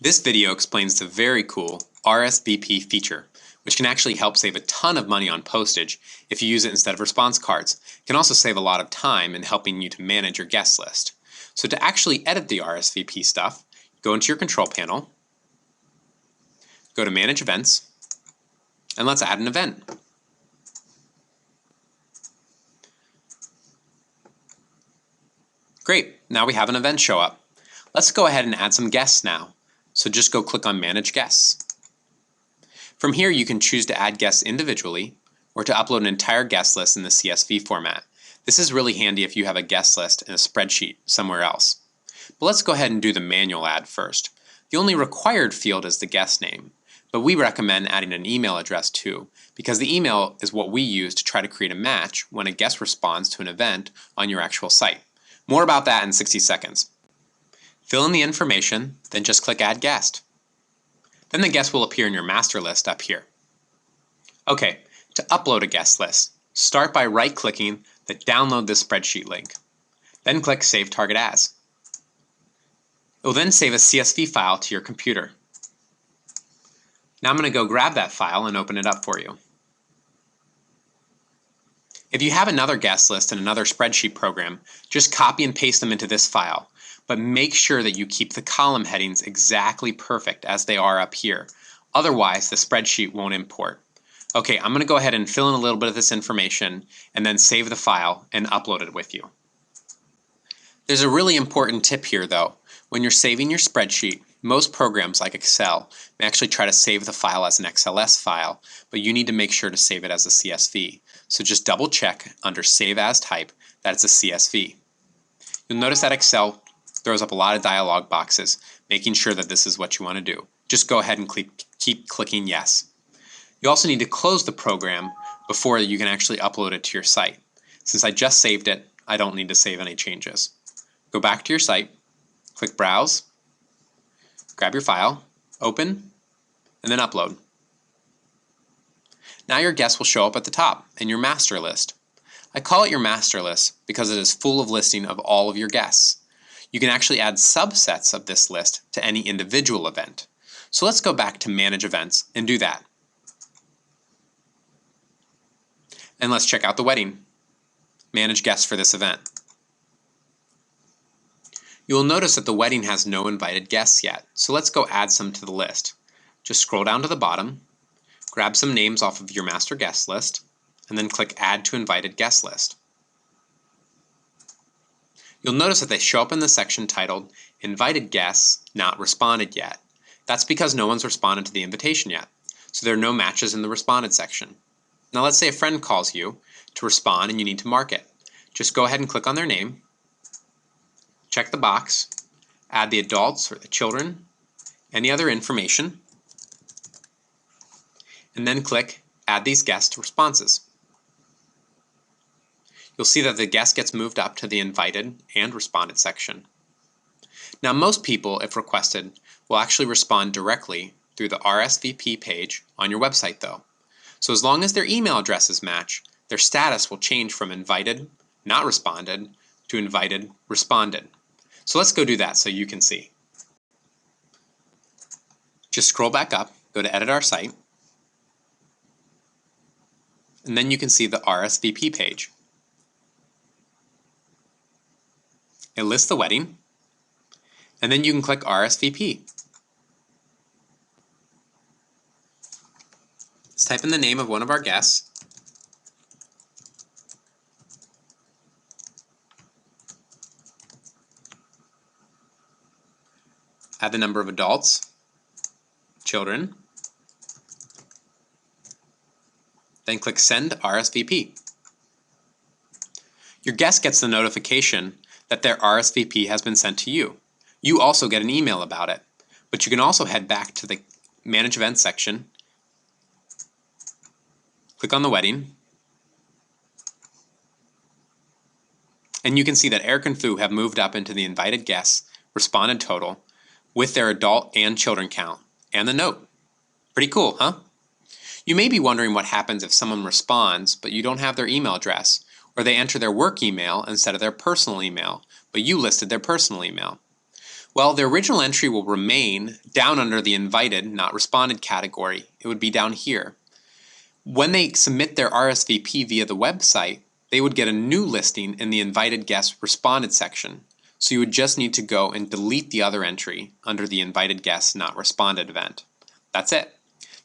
This video explains the very cool RSVP feature, which can actually help save a ton of money on postage if you use it instead of response cards. It can also save a lot of time in helping you to manage your guest list. So to actually edit the RSVP stuff, go into your control panel, go to Manage Events, and let's add an event. Great, now we have an event show up. Let's go ahead and add some guests now. So just go click on Manage Guests. From here you can choose to add guests individually or to upload an entire guest list in the CSV format. This is really handy if you have a guest list in a spreadsheet somewhere else. But let's go ahead and do the manual add first. The only required field is the guest name, but we recommend adding an email address too, because the email is what we use to try to create a match when a guest responds to an event on your actual site. More about that in 60 seconds. Fill in the information, then just click Add Guest. Then the guest will appear in your master list up here. Okay, to upload a guest list, start by right-clicking the Download this spreadsheet link. Then click Save Target As. It will then save a CSV file to your computer. Now I'm going to go grab that file and open it up for you. If you have another guest list in another spreadsheet program, just copy and paste them into this file. But make sure that you keep the column headings exactly perfect as they are up here. Otherwise, the spreadsheet won't import. Okay, I'm going to go ahead and fill in a little bit of this information and then save the file and upload it with you. There's a really important tip here though. When you're saving your spreadsheet, most programs like Excel may actually try to save the file as an XLS file, but you need to make sure to save it as a CSV. So just double check under Save As Type that it's a CSV. You'll notice that Excel throws up a lot of dialog boxes, making sure that this is what you want to do. Just go ahead and keep clicking Yes. You also need to close the program before you can actually upload it to your site. Since I just saved it, I don't need to save any changes. Go back to your site, click Browse, grab your file, open, and then upload. Now your guests will show up at the top in your master list. I call it your master list because it is full of listing of all of your guests. You can actually add subsets of this list to any individual event. So let's go back to Manage Events and do that. And let's check out the wedding. Manage guests for this event. You will notice that the wedding has no invited guests yet, so let's go add some to the list. Just scroll down to the bottom, grab some names off of your master guest list, and then click Add to Invited Guest List. You'll notice that they show up in the section titled Invited Guests Not Responded Yet. That's because no one's responded to the invitation yet, so there are no matches in the responded section. Now let's say a friend calls you to respond and you need to mark it. Just go ahead and click on their name, check the box, add the adults or the children, any other information, and then click Add these guests to responses. You'll see that the guest gets moved up to the invited and responded section. Now most people, if requested, will actually respond directly through the RSVP page on your website though. So as long as their email addresses match, their status will change from invited, not responded, to invited, responded. So let's go do that so you can see. Just scroll back up, go to Edit Our Site, and then you can see the RSVP page. It lists the wedding, and then you can click RSVP. Let's type in the name of one of our guests. Add the number of adults, children, then click Send RSVP. Your guest gets the notification that their RSVP has been sent to you. You also get an email about it, but you can also head back to the Manage Events section, click on the wedding, and you can see that Eric and Fu have moved up into the invited guests responded total with their adult and children count and the note. Pretty cool, huh? You may be wondering what happens if someone responds but you don't have their email address, or they enter their work email instead of their personal email, but you listed their personal email. Well, their original entry will remain down under the invited, not responded category. It would be down here. When they submit their RSVP via the website, they would get a new listing in the invited guests responded section. So you would just need to go and delete the other entry under the invited guests not responded event. That's it.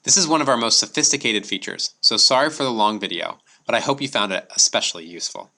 This is one of our most sophisticated features, so sorry for the long video, but I hope you found it especially useful.